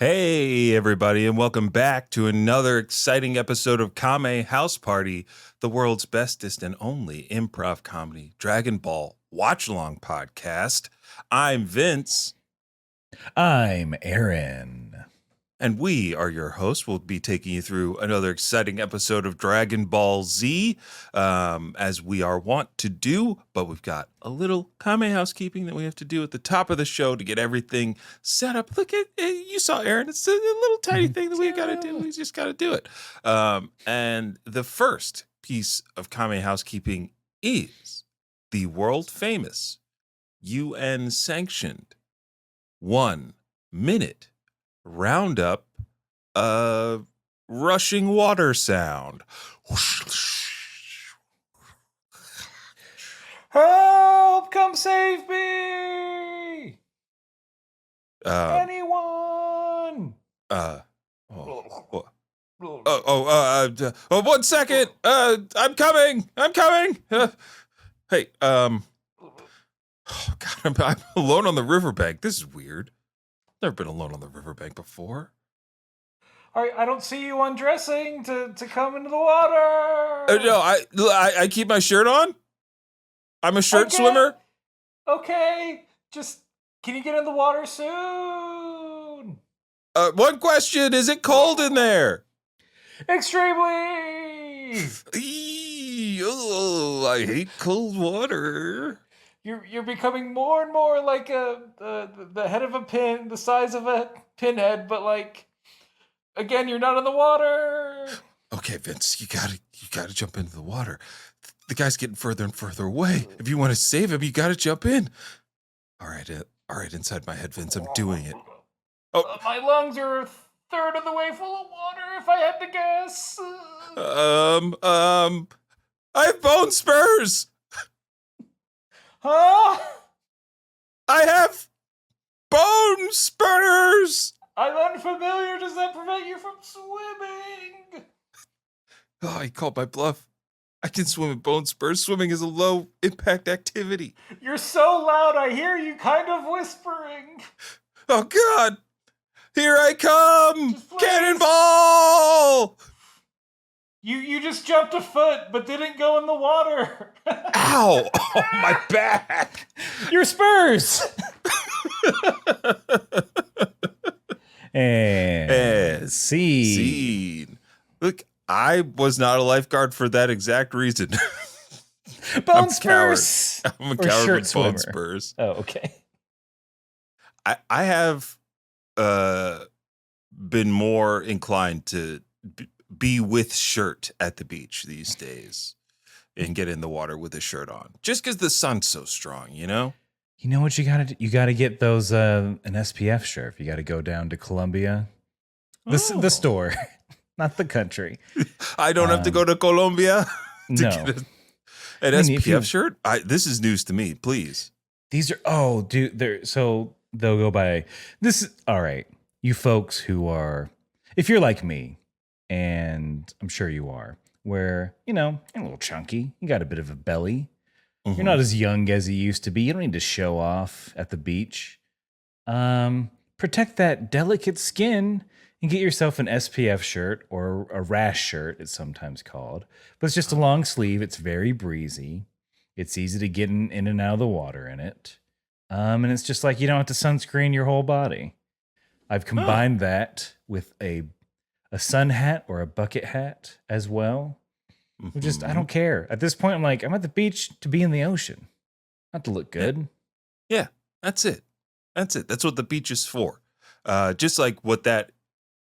Hey, everybody, and welcome back to another exciting episode of Kame House Party, the world's bestest and only improv comedy Dragon Ball watch-along podcast. I'm Vince. I'm Aaron. And we are your hosts. We'll be taking you through another exciting episode of Dragon Ball Z, as we are wont to do. But we've got a little Kame housekeeping that we have to do at the top of the show to get everything set up. Look at you saw Aaron. It's a little tiny thing that we got to do. We just got to do it. And the first piece of Kame housekeeping is the world famous UN sanctioned 1 minute roundup rushing water sound. Help! Come save me! Anyone! 1 second. I'm coming. Hey, oh God, I'm alone on the riverbank. This is weird. Never been alone on the riverbank before. All right, I don't see you undressing to come into the water. No, I keep my shirt on. I'm a shirt swimmer. Okay, just can you get in the water soon? One question: is it cold in there? Extremely. Oh, I hate cold water. You're becoming more and more like the head of a pin, the size of a pinhead, but like again, you're not in the water. Okay, Vince, you gotta jump into the water. The guy's getting further and further away. If you want to save him, you gotta jump in. All right, inside my head, Vince, I'm doing it. Oh, my lungs are a third of the way full of water. If I had to guess. I have bone spurs. Huh? I have bone spurs. I'm unfamiliar. Does that prevent you from swimming? Oh, he called my bluff. I can swim in bone spurs. Swimming is a low impact activity. You're so loud, I hear you kind of whispering. Oh, God. Here I come. Cannonball. You just jumped a foot, but didn't go in the water. Ow! Oh, my back! Your spurs! and scene. Look, I was not a lifeguard for that exact reason. Bone spurs! I'm a coward with bone spurs. Oh, okay. I have been more inclined to be with shirt at the beach these days and get in the water with a shirt on, just because the sun's so strong, you know? You know what you gotta do? You gotta get those an SPF shirt. You gotta go down to Colombia, the store, not the country. I don't have to go to Colombia to no. get an SPF shirt. This is news to me. Please, these are so they'll go by this. All right, you folks who are, if you're like me. And I'm sure you are, where, you're a little chunky. You got a bit of a belly. Mm-hmm. You're not as young as you used to be. You don't need to show off at the beach. Protect that delicate skin and get yourself an SPF shirt or a rash shirt, it's sometimes called. But it's just a long sleeve. It's very breezy. It's easy to get in and out of the water in it. And it's just like you don't have to sunscreen your whole body. I've combined that with a sun hat or a bucket hat as well. Mm-hmm. I don't care. At this point, I'm at the beach to be in the ocean, not to look good. Yeah, that's it. That's what the beach is for. Just like what that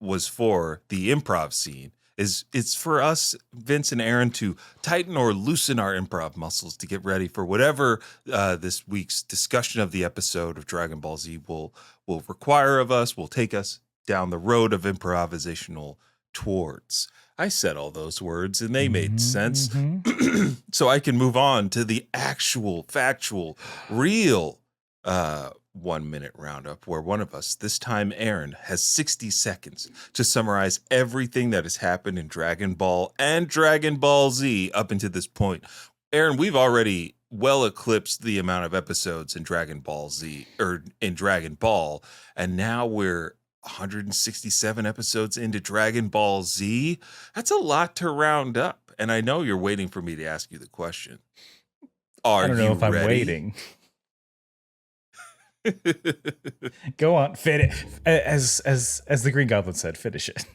was for, the improv scene it's for us, Vince and Aaron, to tighten or loosen our improv muscles to get ready for whatever this week's discussion of the episode of Dragon Ball Z will require of us, will take us down the road of improvisational towards. I said all those words and they made sense. So I can move on to the actual, factual, real 1 minute roundup where one of us, this time Aaron, has 60 seconds to summarize everything that has happened in Dragon Ball and Dragon Ball Z up until this point. Aaron, we've already well eclipsed the amount of episodes in Dragon Ball Z or in Dragon Ball, and now we're 167 episodes into Dragon Ball Z. That's a lot to round up. And I know you're waiting for me to ask you the question. Are I don't know you if I'm ready? waiting. Go on, fit it. As the Green Goblin said, finish it.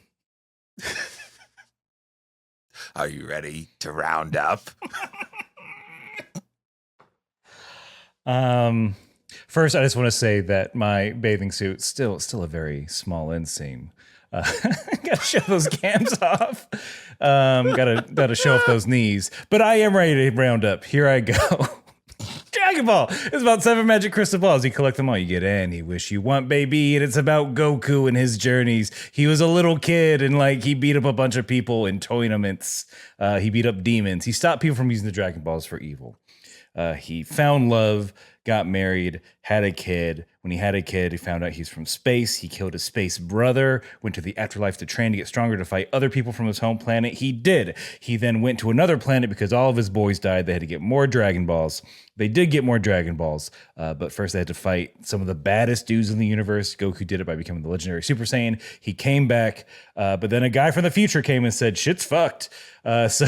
Are you ready to round up? First, I just want to say that my bathing suit still a very small inseam. Gotta show those cams off. Gotta show off those knees. But I am ready to round up. Here I go. Dragon Ball. It's about 7 magic crystal balls. You collect them all. You get any wish you want, baby. And it's about Goku and his journeys. He was a little kid and he beat up a bunch of people in tournaments. He beat up demons. He stopped people from using the Dragon Balls for evil. He found love, got married, had a kid. When he had a kid, he found out he's from space. He killed his space brother, went to the afterlife to train to get stronger to fight other people from his home planet. He did. He then went to another planet because all of his boys died. They had to get more Dragon Balls. They did get more Dragon Balls, but first they had to fight some of the baddest dudes in the universe. Goku did it by becoming the legendary Super Saiyan. He came back, but then a guy from the future came and said, shit's fucked. So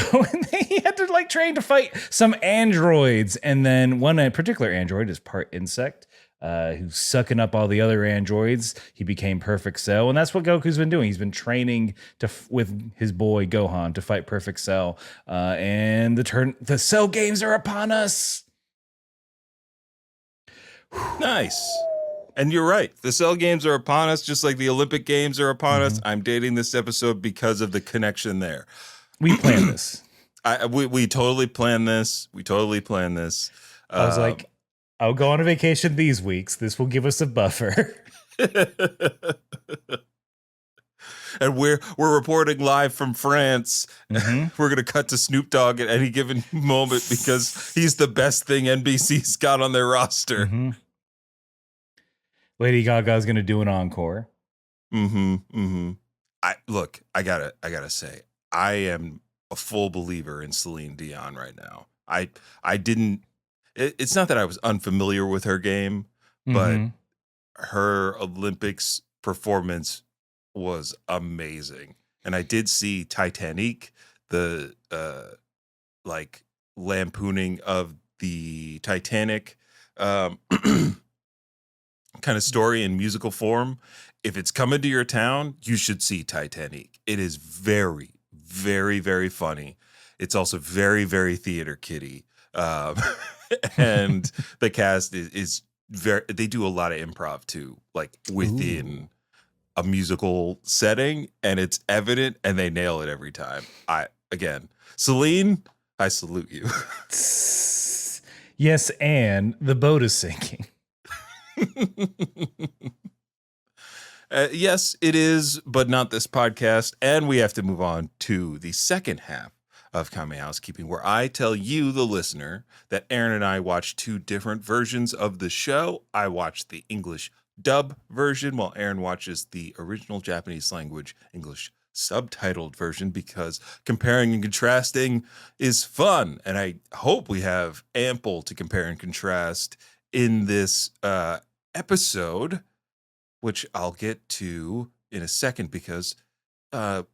he had to train to fight some androids. And then one particular android is part insect, who's sucking up all the other androids. He became Perfect Cell. And that's what Goku's been doing. He's been training with his boy Gohan to fight Perfect Cell. And the Cell games are upon us. Nice. And you're right. The Cell games are upon us, just like the Olympic Games are upon us. I'm dating this episode because of the connection there. We planned this. We totally planned this. I was like, I'll go on a vacation these weeks. This will give us a buffer. And we're reporting live from France. Mm-hmm. We're going to cut to Snoop Dogg at any given moment because he's the best thing NBC's got on their roster. Mm-hmm. Lady Gaga's going to do an encore. I gotta say, I am a full believer in Celine Dion right now. I didn't. It's not that I was unfamiliar with her game, but her Olympics performance was amazing. And I did see Titanic, the lampooning of the Titanic kind of story in musical form. If it's coming to your town, you should see Titanic. It is very, very, very funny. It's also very, very theater kiddie. And the cast is very, they do a lot of improv too, within a musical setting, and it's evident, and they nail it every time. Celine, I salute you. Yes, and the boat is sinking. Yes, it is, but not this podcast. And we have to move on to the second half of Kame Housekeeping, where I tell you, the listener, that Aaron and I watched 2 different versions of the show. I watched the English dub version while Aaron watches the original Japanese language English subtitled version, because comparing and contrasting is fun. And I hope we have ample to compare and contrast in this episode, which I'll get to in a second, because the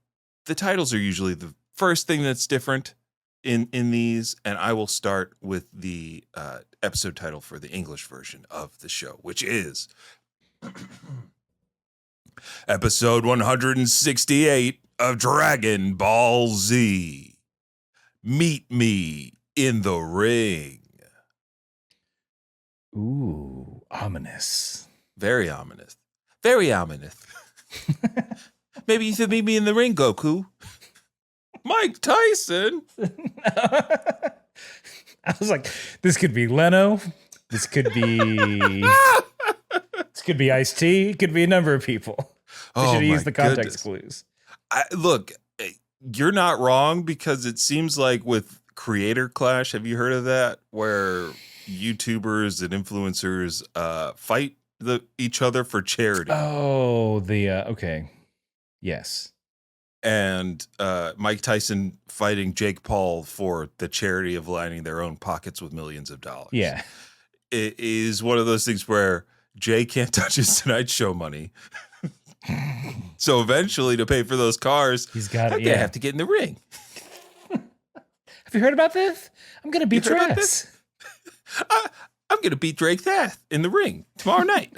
titles are usually the first thing that's different in these. And I will start with the episode title for the English version of the show, which is episode 168 of Dragon Ball Z. Meet me in the ring. Ooh, ominous. Very ominous. Very ominous. Maybe you should meet me in the ring, Goku. Mike Tyson. I was like, this could be Leno. This could be Ice-T. It could be a number of people. They should have used the context clues. Look, you're not wrong, because it seems like with Creator Clash, have you heard of that? Where YouTubers and influencers fight each other for charity. Oh, okay. Yes. And Mike Tyson fighting Jake Paul for the charity of lining their own pockets with millions of dollars. Yeah. It is one of those things where Jay can't touch his Tonight Show money. So eventually, to pay for those cars, he's got they have to get in the ring. Have you heard about this? I'm gonna beat your ass. I'm gonna beat Drake That in the ring tomorrow night.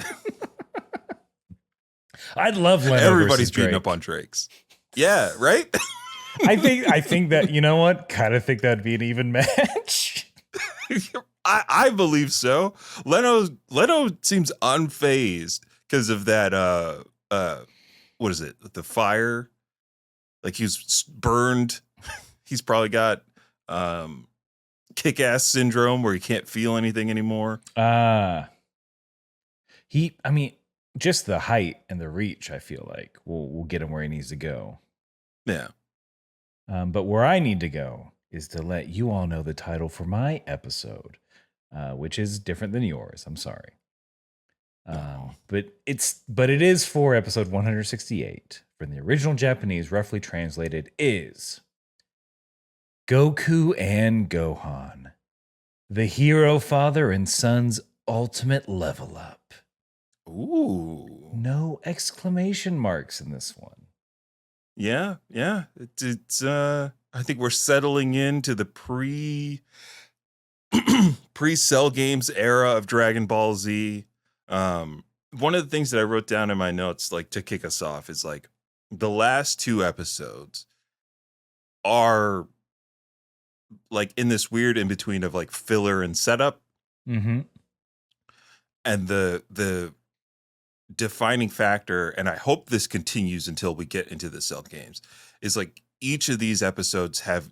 I'd love Leno Everybody's versus Drake. beating up on Drakes. Yeah, right. I think that, you know what? Kind of think that'd be an even match. I believe so. Leno seems unfazed because of that. What is it? The fire. Like he was burned. He's probably got kick-ass syndrome where he can't feel anything anymore. I mean, just the height and the reach, I feel like will get him where he needs to go. Yeah. But where I need to go is to let you all know the title for my episode, which is different than yours. I'm sorry. But it is for episode 168. From the original Japanese, roughly translated, is Goku and Gohan, the hero father and son's ultimate level up. Ooh. No exclamation marks in this one. Yeah. It's I think we're settling into the pre-Cell Games era of Dragon Ball Z. One of the things that I wrote down in my notes, like to kick us off, is like the last two episodes are like in this weird in between of like filler and setup. Mm-hmm. And the defining factor, and I hope this continues until we get into the Cell Games, is like each of these episodes have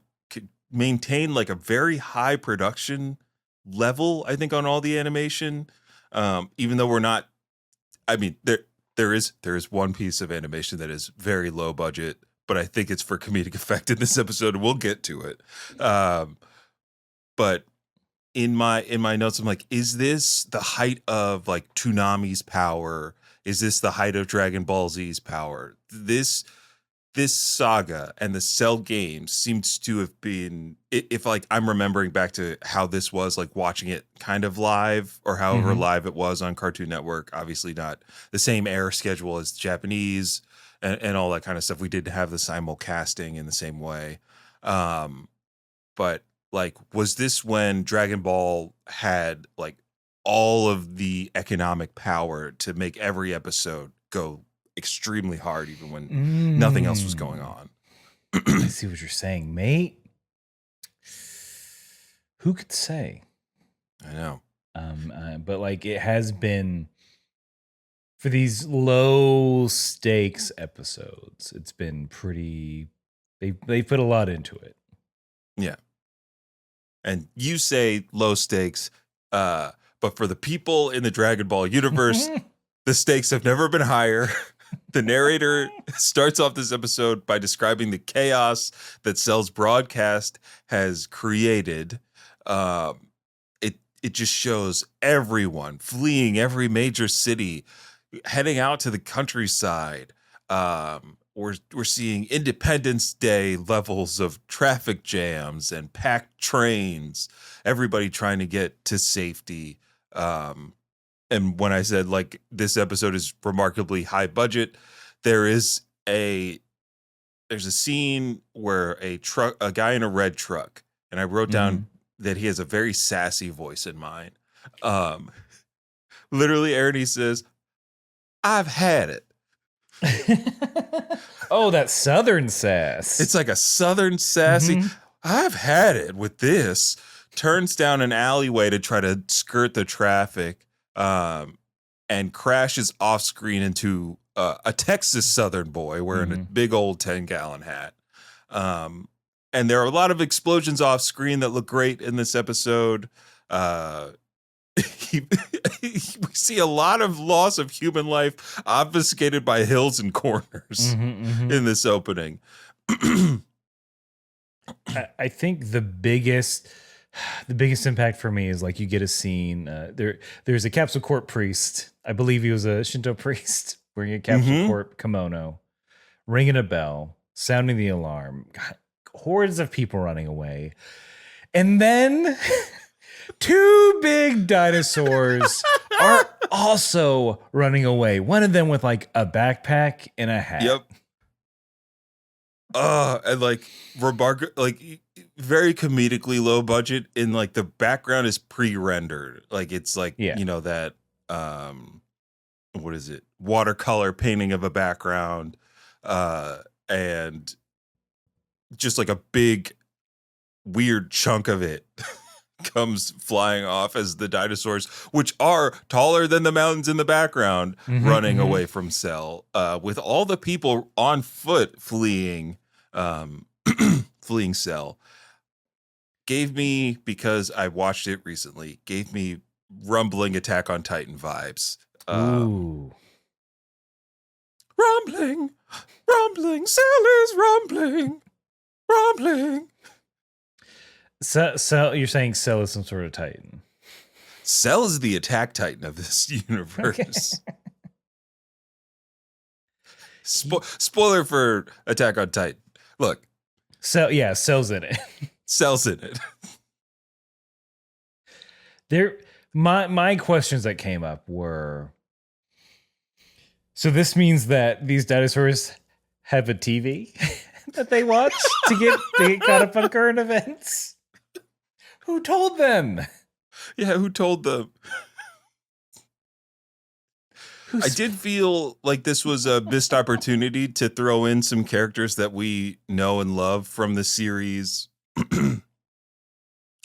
maintained like a very high production level, I think, on all the animation. Even though we're not, I mean, there is one piece of animation that is very low budget, but I think it's for comedic effect in this episode. We'll get to it. But in my notes, I'm like, is this the height of like Toonami's power? Is this the height of Dragon Ball Z's power? This saga and the Cell Games seems to have been, if like I'm remembering back to how this was like watching it kind of live or however live it was on Cartoon Network, obviously not the same air schedule as Japanese and all that kind of stuff. We didn't have the simulcasting in the same way. But like, was this when Dragon Ball had like all of the economic power to make every episode go extremely hard, even when nothing else was going on? I see what you're saying, mate. Who could say? I know. But like it has been for these low stakes episodes, it's been pretty. They put a lot into it. Yeah. And you say low stakes, but for the people in the Dragon Ball universe, the stakes have never been higher. The narrator starts off this episode by describing the chaos that Cell's broadcast has created. It just shows everyone fleeing every major city, heading out to the countryside. We're seeing Independence Day levels of traffic jams and packed trains, everybody trying to get to safety. And when I said like this episode is remarkably high budget, there's a scene where a guy in a red truck, and I wrote down that he has a very sassy voice in mind. Literally, Aaron, he says, "I've had it." Oh, that Southern sass. It's like a Southern sassy. I've had it with this. Turns down an alleyway to try to skirt the traffic, and crashes off screen into a Texas Southern boy wearing a big old 10-gallon hat. And there are a lot of explosions off screen that look great in this episode. We see a lot of loss of human life obfuscated by hills and corners in this opening. I think the biggest impact for me is like you get a scene. There's a Capsule Corp priest. I believe he was a Shinto priest wearing a Capsule Corp kimono, ringing a bell, sounding the alarm. God, hordes of people running away, and then Two big dinosaurs are also running away. One of them with like a backpack and a hat. Yep. And like very comedically low budget, and like the background is pre-rendered. Like it's like, you know, that what is it? Watercolor painting of a background. And just like a big weird chunk of it comes flying off as the dinosaurs, which are taller than the mountains in the background, running away from Cell, with all the people on foot fleeing Cell. Gave me, because I watched it recently, gave me rumbling Attack on Titan vibes. Ooh. Rumbling, Cell is rumbling. So you're saying Cell is some sort of Titan? Cell is the attack Titan of this universe. Okay. Spoiler for Attack on Titan. Look. Cell's in it. Cell's in it. My questions that came up were, so this means that these dinosaurs have a TV that they watch to get caught up on current events? Who told them? Yeah, who told them? I did feel like this was a missed opportunity to throw in some characters that we know and love from the series.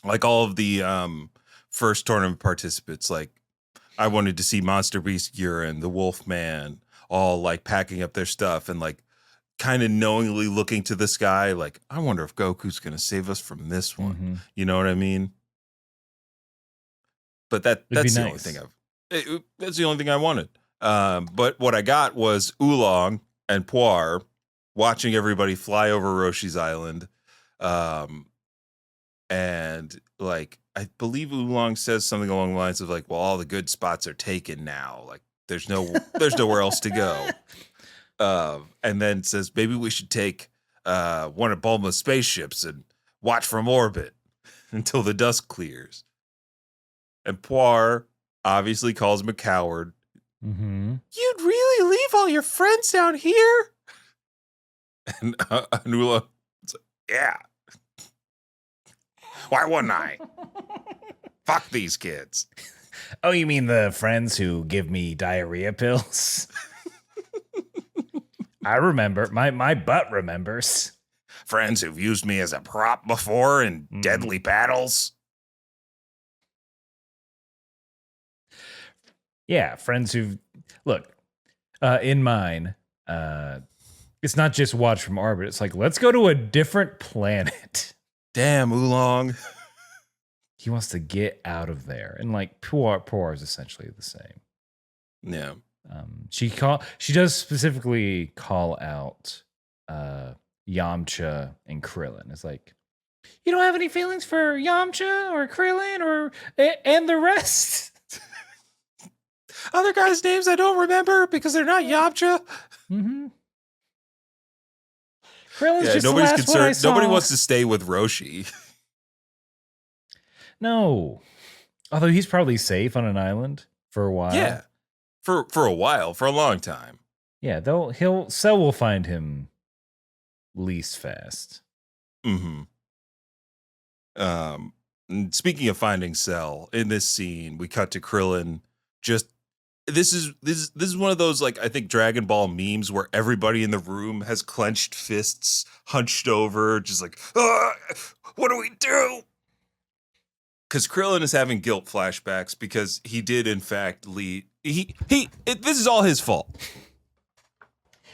Like all of the first tournament participants. Like I wanted to see Monster Beast, Gurren, the Wolfman, all like packing up their stuff and like kind of knowingly looking to the sky. Like, I wonder if Goku's going to save us from this one. Mm-hmm. You know what I mean? But that's the only thing that's the only thing I wanted. But what I got was Oolong and Puar watching everybody fly over Roshi's Island. And like, I believe Oolong says something along the lines of like, well, all the good spots are taken now. Like there's nowhere else to go. And then says, maybe we should take one of Bulma's spaceships and watch from orbit until the dust clears. And Puar obviously calls him a coward. Mm-hmm. You'd really leave all your friends down here? And Oolong's like, yeah. Why wouldn't I? Fuck these kids. Oh, you mean the friends who give me diarrhea pills? I remember. My butt remembers. Friends who've used me as a prop before in deadly battles. Yeah, friends who've... Look, in mine, it's not just watch from orbit. It's like, let's go to a different planet. Damn, Oolong. He wants to get out of there. And like, Puar is essentially the same. Yeah. She does specifically call out Yamcha and Krillin. It's like, you don't have any feelings for Yamcha or Krillin and the rest? Other guys' names I don't remember because they're not Yamcha. Mm-hmm. Krillin's just nobody's concerned. Nobody wants to stay with Roshi. No. Although he's probably safe on an island for a while. Yeah. For a while, for a long time. Yeah, Cell will find him least fast. Mm-hmm. Speaking of finding Cell, in this scene, we cut to Krillin. Just this is one of those, like, I think Dragon Ball memes where everybody in the room has clenched fists, hunched over, just like, what do we do? Because Krillin is having guilt flashbacks because he did in fact lead. This is all his fault.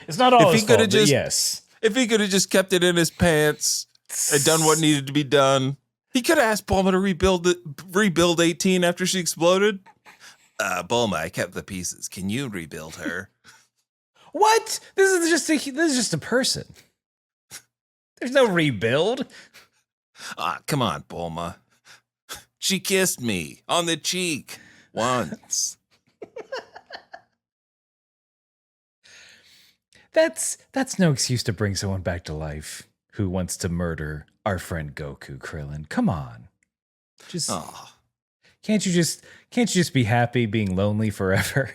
It's not all his fault. Yes, if he could have just kept it in his pants and done what needed to be done, he could have asked Bulma to rebuild 18 after she exploded. Bulma, I kept the pieces. Can you rebuild her? What? This is just a person. There's no rebuild. Come on, Bulma. She kissed me on the cheek once. That's no excuse to bring someone back to life who wants to murder our friend Goku, Krillin. Come on. Can't you just be happy being lonely forever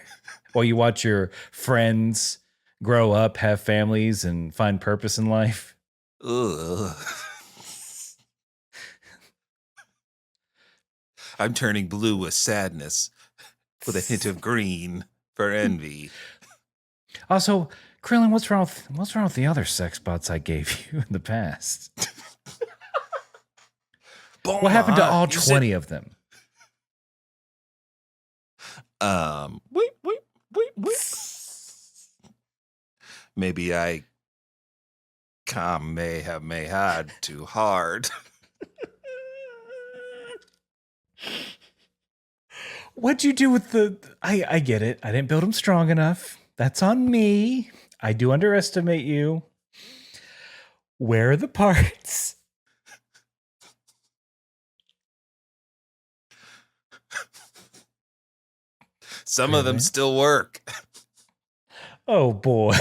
while you watch your friends grow up, have families, and find purpose in life? Ugh. I'm turning blue with sadness, with a hint of green for envy. Also, Krillin, what's wrong with the other sex bots I gave you in the past? What happened to all 20 of them? Wait. Maybe I may have had too hard. What'd you do with the... I get it. I didn't build them strong enough. That's on me. I do underestimate you. Where are the parts? Some of them still work. Oh boy.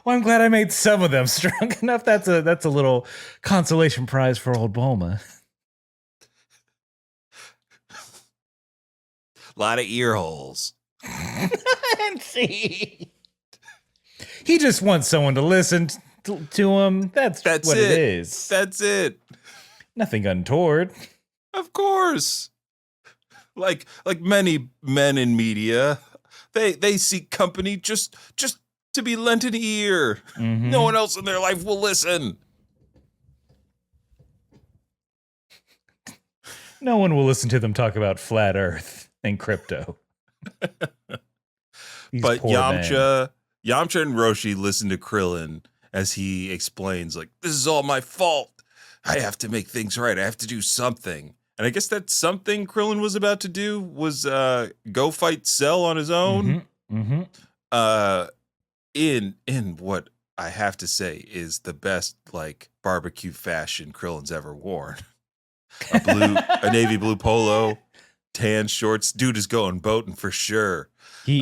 Well, I'm glad I made some of them strong enough. That's a little consolation prize for old Bulma. A lot of ear holes. See, he just wants someone to listen to him. That's what it is. That's it. Nothing untoward. Of course. Like many men in media, they seek company just to be lent an ear. Mm-hmm. No one else in their life will listen. No one will listen to them talk about flat Earth and crypto. But Yamcha and Roshi listen to Krillin as he explains, like, this is all my fault. I have to make things right. I have to do something. And I guess that something Krillin was about to do was go fight Cell on his own. Mm-hmm. Mm-hmm. In what I have to say is the best, like, barbecue fashion Krillin's ever worn. A navy blue polo, tan shorts. Dude is going boating for sure. He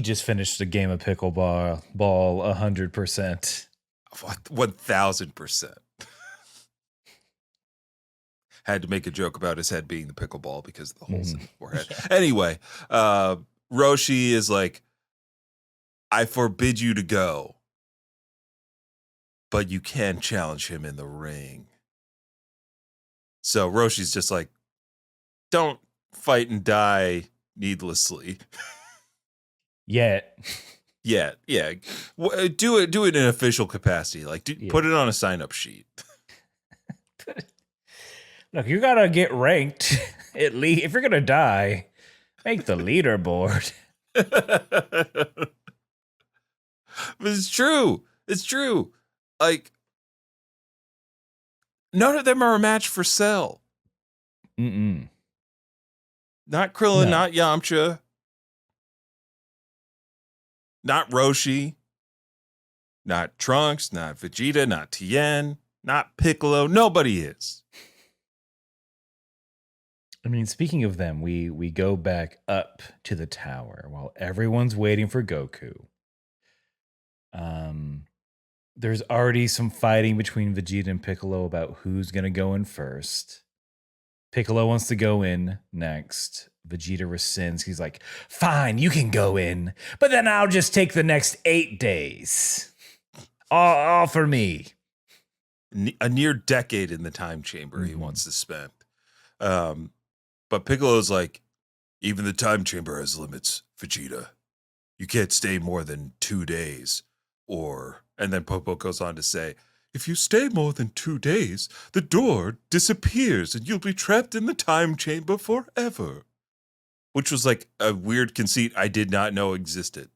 just finished a game of pickleball 100%. 1000%. Had to make a joke about his head being the pickleball because of the holes in his forehead. Yeah. Anyway, Roshi is like, I forbid you to go, but you can challenge him in the ring. So Roshi's just like, don't fight and die needlessly. Yet. Yeah. Do it in an official capacity. Like, put it on a sign-up sheet. Look, you gotta get ranked. At least if you're gonna die, make the leaderboard. But it's true. It's true. Like, none of them are a match for Cell. Mm-mm. Not Krillin, not Yamcha, not Roshi, not Trunks, not Vegeta, not Tien, not Piccolo. Nobody is. I mean, speaking of them, we go back up to the tower while everyone's waiting for Goku. There's already some fighting between Vegeta and Piccolo about who's going to go in first. Piccolo wants to go in next. Vegeta rescinds. He's like, fine, you can go in, but then I'll just take the next 8 days. All for me. A near decade in the time chamber he wants to spend. But Piccolo's like, even the time chamber has limits, Vegeta. You can't stay more than 2 days. And then Popo goes on to say, if you stay more than 2 days, the door disappears and you'll be trapped in the time chamber forever. Which was like a weird conceit I did not know existed.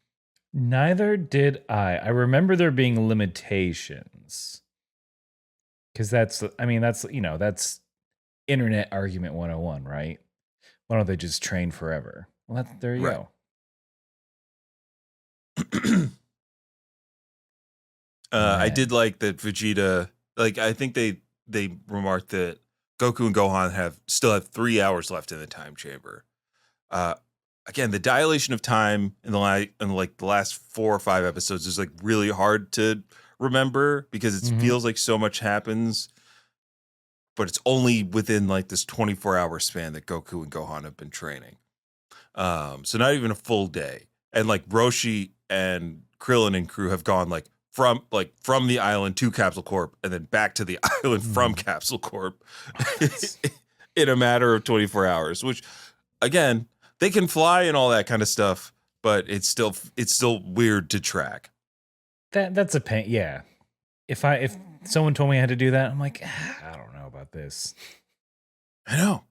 Neither did I. I remember there being limitations. Because that's internet argument 101, right? Why don't they just train forever? Well, there you go. I did like that Vegeta, like, I think they remarked that Goku and Gohan still have 3 hours left in the time chamber. Again, the dilation of time in the last 4 or 5 episodes is like really hard to remember because it feels like so much happens but it's only within like this 24-hour span that Goku and Gohan have been training. So not even a full day. And like Roshi and Krillin and crew have gone like from the island to Capsule Corp and then back to the island from Capsule Corp in a matter of 24 hours, which again, they can fly and all that kind of stuff, but it's still weird to track. That's a pain. Yeah. If someone told me I had to do that, I'm like, I don't know about this. I know.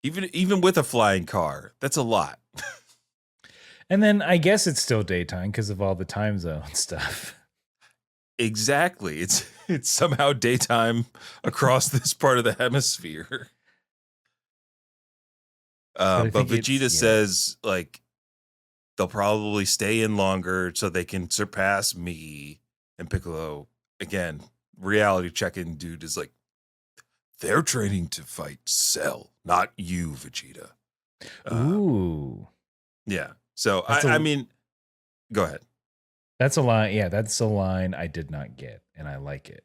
Even with a flying car, that's a lot. And then I guess it's still daytime because of all the time zone stuff. Exactly. It's somehow daytime across this part of the hemisphere. But Vegeta says like they'll probably stay in longer so they can surpass me. And Piccolo, again, reality check-in dude is like, they're training to fight Cell, not you, Vegeta. Ooh. Yeah. So I mean, go ahead. That's a line. Yeah, that's a line I did not get, and I like it.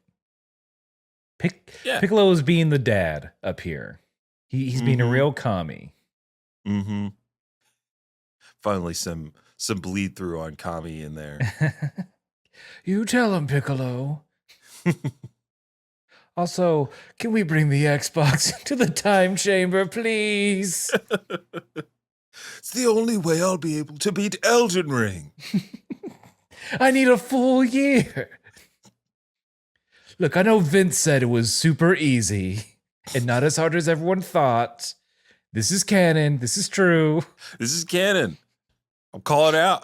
Piccolo is being the dad up here. He's being a real Kame. Mm-hmm. Finally, some bleed through on Kame in there. You tell him, Piccolo. Also, can we bring the Xbox to the time chamber, please? It's the only way I'll be able to beat Elden Ring. I need a full year. Look, I know Vince said it was super easy and not as hard as everyone thought. This is canon. This is true. This is canon. I'm calling out.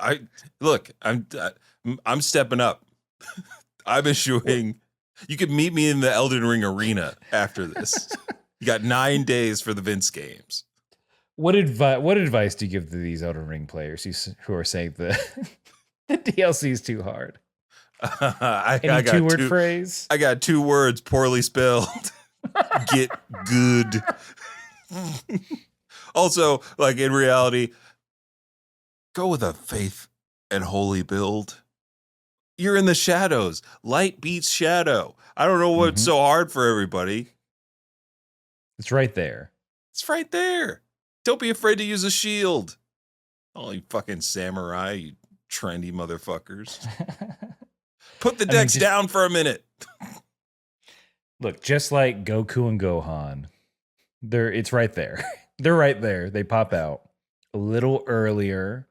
I'm stepping up. I'm issuing. You could meet me in the Elden Ring arena after this. You got 9 days for the Vince games. What advice do you give to these Elden Ring players who are saying the DLC is too hard? I got two-word phrase? I got 2 words poorly spelled. Get good. Also, like in reality, go with a faith and holy build. You're in the shadows. Light beats shadow. I don't know what's so hard for everybody. It's right there. It's right there. Don't be afraid to use a shield. Oh, you fucking samurai, you trendy motherfuckers. Put the decks down for a minute. Look, just like Goku and Gohan, it's right there. They're right there. They pop out a little earlier.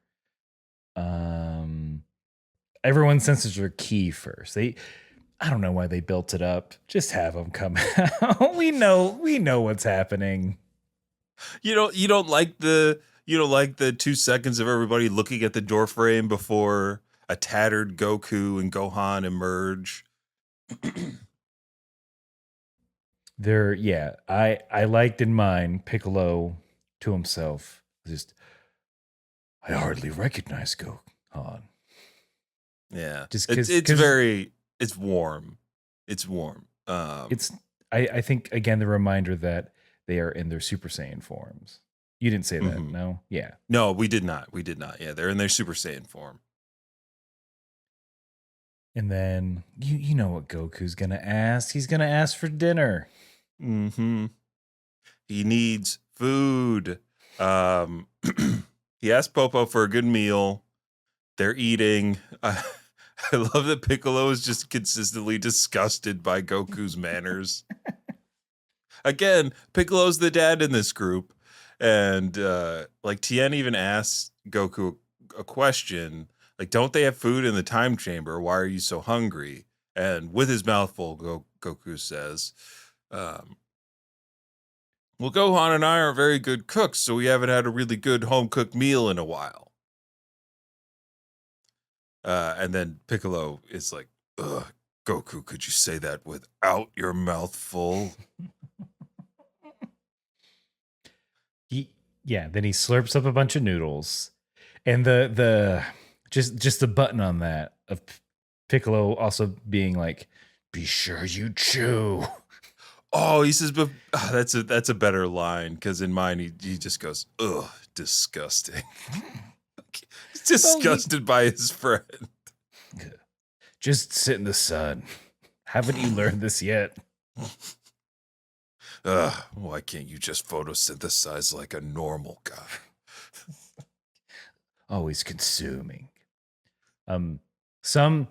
Everyone senses their key first. I don't know why they built it up. Just have them come out. We know what's happening. You don't like the 2 seconds of everybody looking at the door frame before a tattered Goku and Gohan emerge. I liked in mine Piccolo to himself. I hardly recognize Gohan. Yeah, it's warm. It's warm. I think again the reminder that they are in their Super Saiyan forms. You didn't say that, no? Yeah. No, we did not. Yeah, they're in their Super Saiyan form. And then you know what Goku's gonna ask. He's gonna ask for dinner. Mm-hmm. He needs food. He asked Popo for a good meal. They're eating. I love that Piccolo is just consistently disgusted by Goku's manners. Again, Piccolo's the dad in this group. And like Tien even asks Goku a question. Like, don't they have food in the time chamber? Why are you so hungry? And with his mouth full, Goku says, well, Gohan and I are very good cooks, so we haven't had a really good home-cooked meal in a while. And then Piccolo is like, ugh, Goku, could you say that without your mouth full? Then he slurps up a bunch of noodles. And the just the button on that of Piccolo also being like, be sure you chew. Oh, he says, but that's a better line, because in mine he just goes, ugh, disgusting. He's disgusted by his friend. Just sit in the sun. Haven't you learned this yet? Why can't you just photosynthesize like a normal guy? Always consuming. Some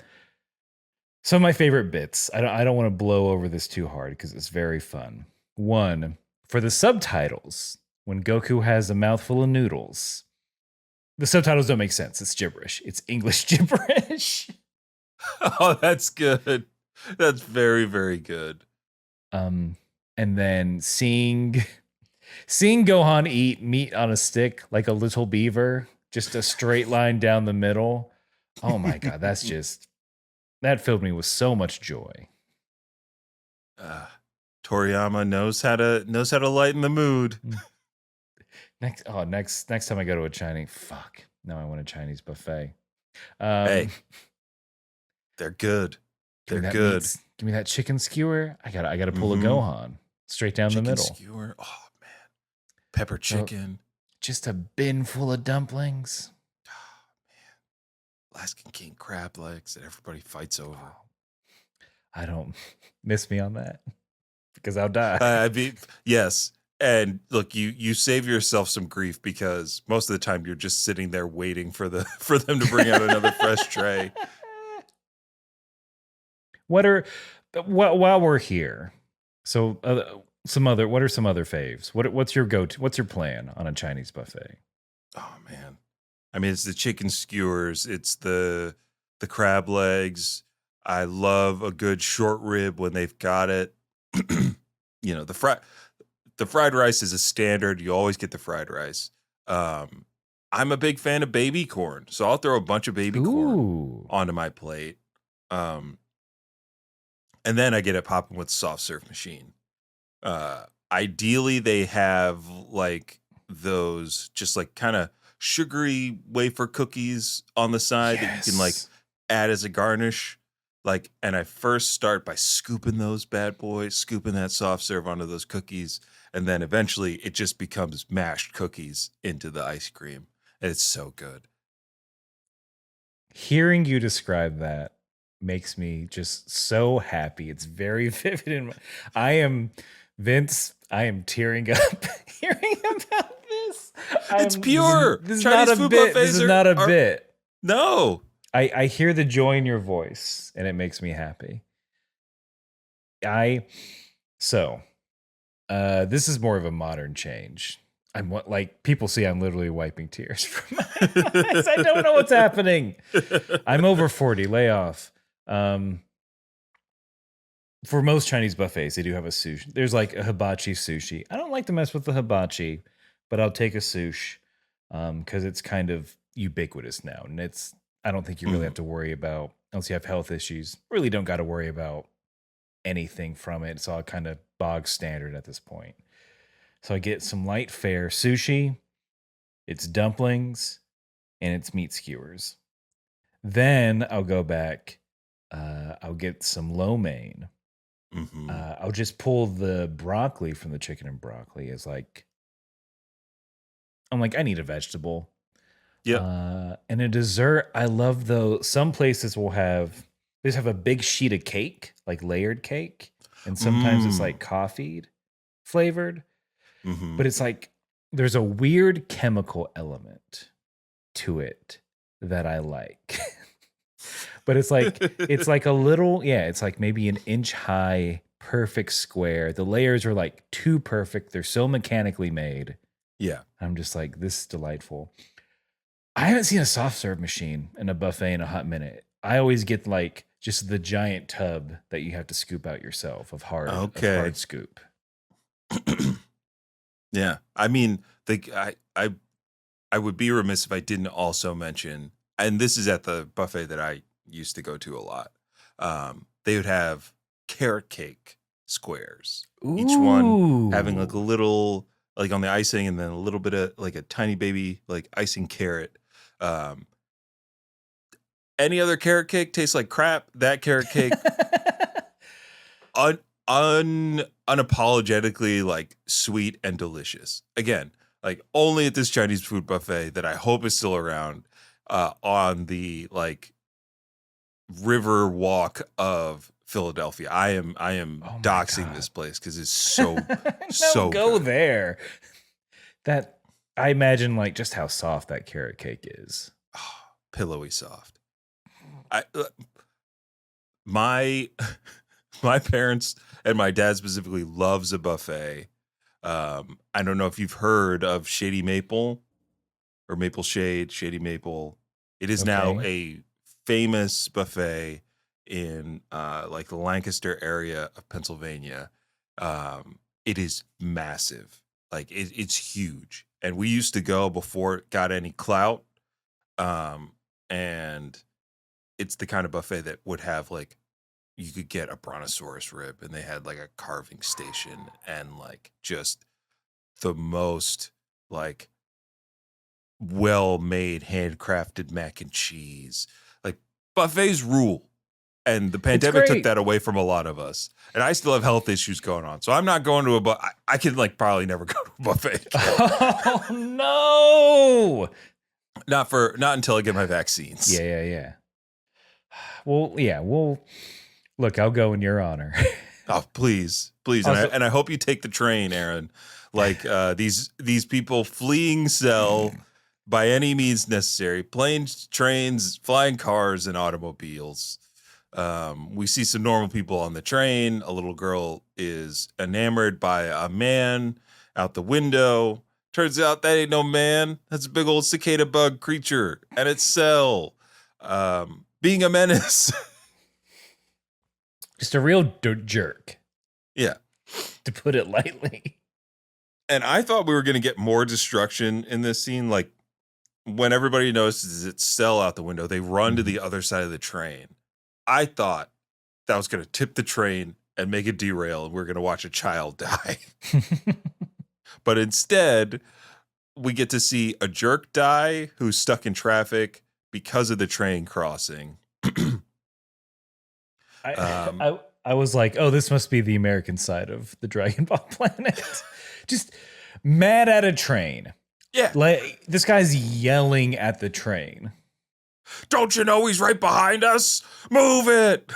of my favorite bits. I don't want to blow over this too hard because it's very fun. One, for the subtitles, when Goku has a mouthful of noodles, the subtitles don't make sense. It's gibberish. It's English gibberish. Oh, that's good. That's very, very good. And then seeing Gohan eat meat on a stick like a little beaver, just a straight line down the middle. Oh my God, that filled me with so much joy. Toriyama knows how to lighten the mood. Next time I go to a Chinese, now I want a Chinese buffet. Hey, they're good. They're good. Give me that chicken skewer. I gotta pull a Gohan straight down chicken the middle. Skewer. Oh man, pepper chicken. Just a bin full of dumplings. Oh man, Alaskan king crab legs that everybody fights over. I don't miss me on that because I'll die. Yes. And look, you save yourself some grief because most of the time you're just sitting there waiting for them to bring out another fresh tray. While we're here, so what are some other faves? What's your go-to? What's your plan on a Chinese buffet? Oh man, I mean it's the chicken skewers, it's the crab legs. I love a good short rib when they've got it. The fried rice is a standard. You always get the fried rice. I'm a big fan of baby corn, so I'll throw a bunch of baby corn onto my plate. And then I get it popping with soft serve machine. Ideally, they have like those just like kind of sugary wafer cookies on the side that you can like add as a garnish. Like, and I first start by scooping those bad boys, scooping that soft serve onto those cookies. And then eventually it just becomes mashed cookies into the ice cream. It's so good. Hearing you describe that makes me just so happy. It's very vivid. Vince, I am tearing up hearing about this. It's pure. This is not a bit. This is not a bit. No. I hear the joy in your voice and it makes me happy. This is more of a modern change. People see I'm literally wiping tears from my eyes. I don't know what's happening. I'm over 40. Lay off. For most Chinese buffets, they do have a sushi. There's like a hibachi sushi. I don't like to mess with the hibachi, but I'll take a sushi because it's kind of ubiquitous now, and I don't think you really have to worry about, unless you have health issues, really don't got to worry about anything from it. It's all kind of bog standard at this point. So I get some light fare sushi, it's dumplings, and it's meat skewers. Then I'll go back. I'll get some lo mein. Mm-hmm. I'll just pull the broccoli from the chicken and broccoli as I'm like, I need a vegetable. Yeah. And a dessert, I love those. Some places they just have a big sheet of cake, like layered cake. And sometimes it's like coffee flavored. Mm-hmm. But it's like there's a weird chemical element to it that I like. But it's like a little, it's like maybe an inch high, perfect square. The layers are like too perfect. They're so mechanically made. Yeah. I'm just like, this is delightful. I haven't seen a soft serve machine in a buffet in a hot minute. I always get like just the giant tub that you have to scoop out yourself of hard scoop. Yeah. I mean, I would be remiss if I didn't also mention, and this is at the buffet that I used to go to a lot. They would have carrot cake squares. Ooh. Each one having like a little, like on the icing, and then a little bit of like a tiny baby like icing carrot. Any other carrot cake tastes like crap. That carrot cake unapologetically like sweet and delicious. Again, like only at this Chinese food buffet that I hope is still around, on the like river walk of Philadelphia. I am Oh my doxing God. this place because it's so No, go good. there. That I imagine like just how soft that carrot cake is. Oh, pillowy soft. My my parents and my dad specifically loves a buffet. I don't know if you've heard of Shady Maple or Maple Shade, Shady Maple. It is now Okay. a famous buffet in like the Lancaster area of Pennsylvania. It is massive. Like it's huge. And we used to go before it got any clout. And it's the kind of buffet that would have like you could get a brontosaurus rib and they had like a carving station and like just the most like well-made handcrafted mac and cheese. Like buffets rule. And the pandemic took great. that away from a lot of us. And I still have health issues going on. So I'm not going to I can like probably never go to a buffet. Oh no. Not until I get my vaccines. Yeah. Well, yeah. Well, look, I'll go in your honor. Oh, please. Also- And I hope you take the train, Aaron. Like these people fleeing cell by any means necessary. Planes, trains, flying cars, and automobiles. We see some normal people on the train. A little girl is enamored by a man out the window. Turns out that ain't no man. That's a big old cicada bug creature and its cell. Being a menace. Just a real jerk, Yeah. to put it lightly. And I thought we were going to get more destruction in this scene. Like when everybody notices its cell out the window, they run to the other side of the train. I thought that was going to tip the train and make it derail, and we're going to watch a child die. But instead, we get to see a jerk die who's stuck in traffic because of the train crossing. I was like, oh, this must be the American side of the Dragon Ball planet. Just mad at a train. Yeah. Like this guy's yelling at the train. Don't you know he's right behind us? Move it.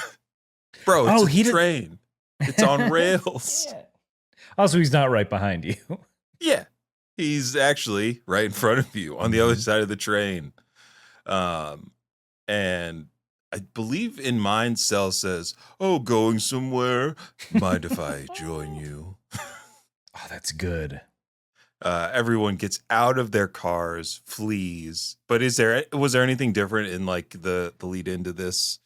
Bro, it's a train. It's on rails. Yeah. Also, he's not right behind you. Yeah. He's actually right in front of you on the other side of the train. And I believe in mine, Cell says, "Oh, going somewhere? Mind if I join you?" Oh, that's good. Everyone gets out of their cars, flees. But was there anything different in like the lead into this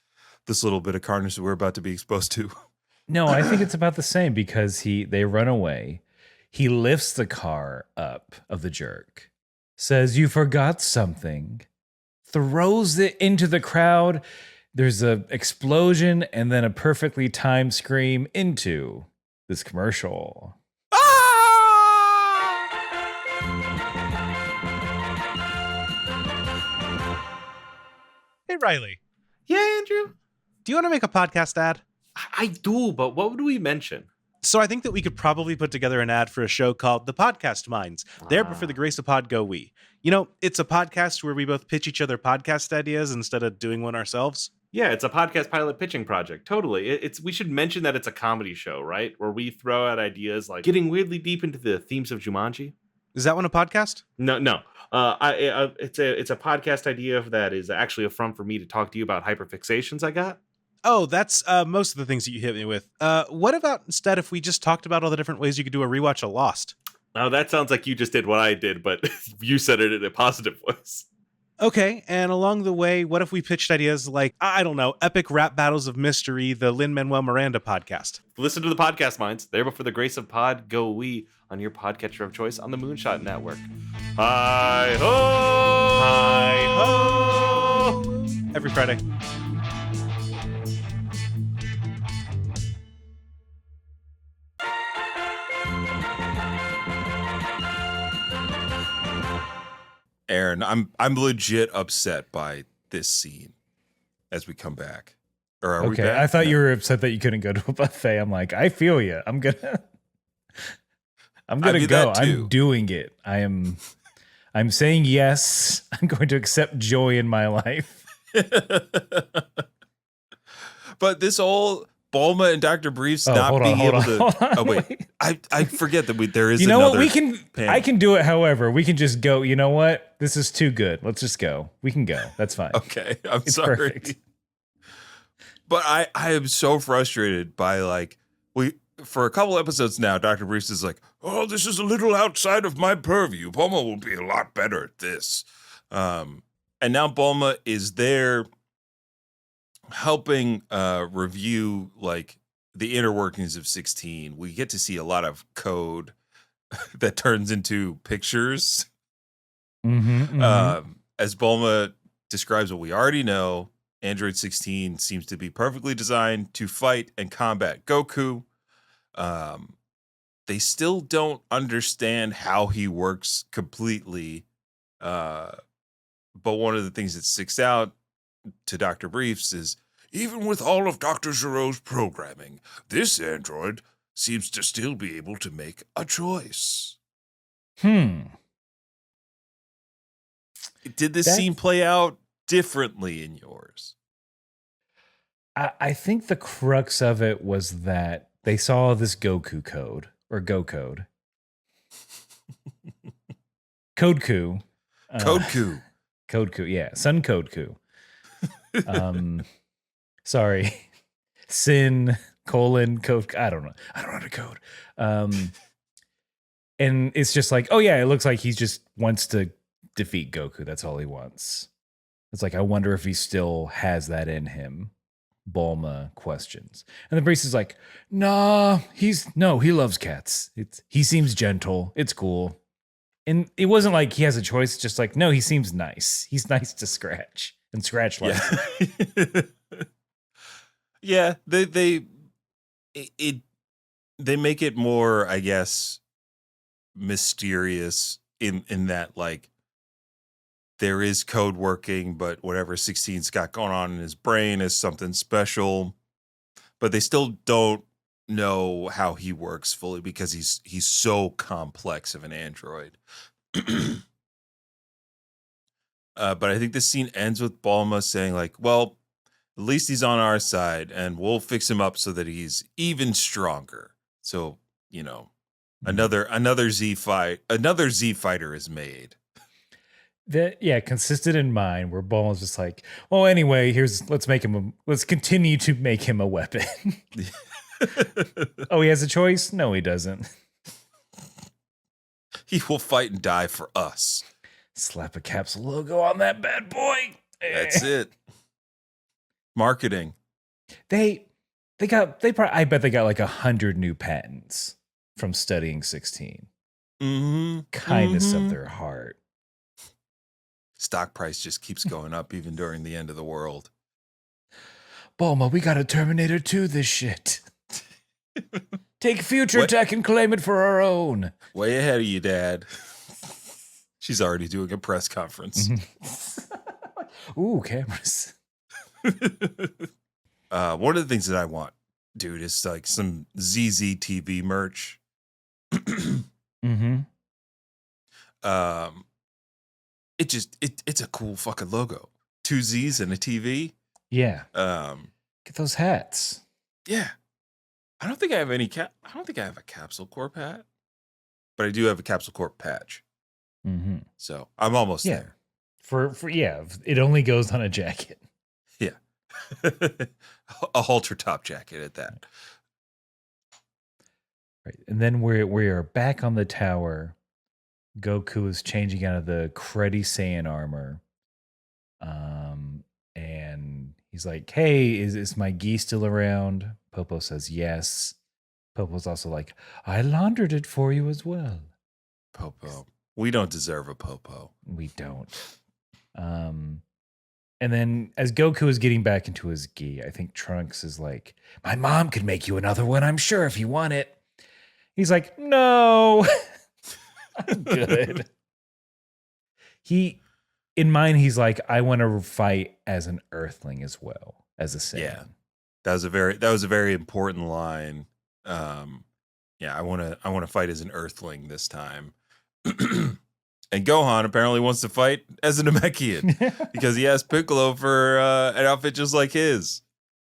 little bit of carnage that we're about to be exposed to? No, I think it's about the same because they run away. He lifts the car up of the jerk, says, "You forgot something," throws it into the crowd. There's an explosion and then a perfectly timed scream into this commercial. Hey, Riley, Yeah, Andrew. do you want to make a podcast ad? I do, but what would we mention? So I think that we could probably put together an ad for a show called The Podcast Minds. There, but for the grace of pod, go we. You know, it's a podcast where we both pitch each other podcast ideas instead of doing one ourselves. Yeah, it's a podcast pilot pitching project. Totally. We should mention that it's a comedy show, right? Where we throw out ideas like getting weirdly deep into the themes of Jumanji. Is that one a podcast? No. It's a podcast idea that is actually a front for me to talk to you about hyperfixations I got. Oh, that's most of the things that you hit me with. What about instead if we just talked about all the different ways you could do a rewatch of Lost? Now that sounds like you just did what I did, but you said it in a positive voice. Okay, and along the way, what if we pitched ideas like, I don't know, epic rap battles of mystery, the Lin-Manuel Miranda podcast? Listen to the Podcast Minds. There, but for the grace of pod, go we on your podcatcher of choice on the Moonshot Network. Hi ho! Hi ho! Every Friday. Aaron, I'm legit upset by this scene as we come back. Or are we Okay, back? I thought No. you were upset that you couldn't go to a buffet. I'm like, I feel you. I'm gonna do go. that too. I'm doing it. I'm saying yes. I'm going to accept joy in my life. But this whole Bulma and Dr. Briefs Oh, not hold on, being hold able on, to. hold on, Oh wait, wait. I forget that there is. You know what? another We can. panel. I can do it. However, we can just go. You know what? This is too good. Let's just go. We can go. That's fine. Okay, I'm It's sorry. perfect. But I am so frustrated by like for a couple episodes now, Dr. Briefs is like, oh, this is a little outside of my purview. Bulma will be a lot better at this. And now Bulma is there helping review like the inner workings of 16. We get to see a lot of code that turns into pictures. As Bulma describes what we already know, Android 16 seems to be perfectly designed to fight and combat Goku. They still don't understand how he works completely. But one of the things that sticks out to Dr. Briefs is, even with all of Dr. Gero's programming, this android seems to still be able to make a choice. Did this scene play out differently in yours? I think the crux of it was that they saw this Goku code or Go code. Code-Ku. Code-Ku. Code-Ku, yeah. Sun Code-Ku. Sorry. Sin, code. I don't know. I don't know how to code. And it's just like, oh yeah, it looks like he just wants to defeat Goku. That's all he wants. It's like, I wonder if he still has that in him. Bulma questions. And the priest is like, nah, he loves cats. He seems gentle. It's cool. And it wasn't like he has a choice. It's just like, no, he seems nice. He's nice to scratch and scratch like. Yeah, they make it more, I guess, mysterious in that like there is code working, but whatever 16's got going on in his brain is something special. But they still don't know how he works fully because he's so complex of an android. But I think this scene ends with Bulma saying like, well, at least he's on our side and we'll fix him up so that he's even stronger. So, you know, another Z fighter is made. Consistent in mind where Bulma's just like, well, anyway, let's continue to make him a weapon. Oh, he has a choice? No, he doesn't. He will fight and die for us. Slap a capsule logo on that bad boy. That's it. Marketing. I bet they got like 100 new patents from studying 16. Kindness of their heart. Stock price just keeps going up even during the end of the world. Bulma, we got a Terminator 2 this shit. Take future tech and claim it for our own. Way ahead of you, Dad. She's already doing a press conference. Ooh, cameras. One of the things that I want, dude, is like some ZZ TV merch. It's a cool fucking logo. 2 Z's and a TV. Yeah. Get those hats. Yeah. I don't think I have I don't think I have a Capsule Corp hat, but I do have a Capsule Corp patch. So I'm almost there. For it only goes on a jacket. Yeah. A halter top jacket at that. Right. And then we are back on the tower. Goku is changing out of the cruddy Saiyan armor. And he's like, hey, is my gi still around? Popo says yes. Popo's also like, I laundered it for you as well. Popo. We don't deserve a Popo. We don't. And then as Goku is getting back into his gi, I think Trunks is like, my mom could make you another one, I'm sure, if you want it. He's like, no, I'm good. In mind, he's like, I want to fight as an Earthling as well, as a Saiyan. Yeah, that was a very important line. Yeah, I want to fight as an Earthling this time. And Gohan apparently wants to fight as a Namekian because he asked Piccolo for an outfit just like his.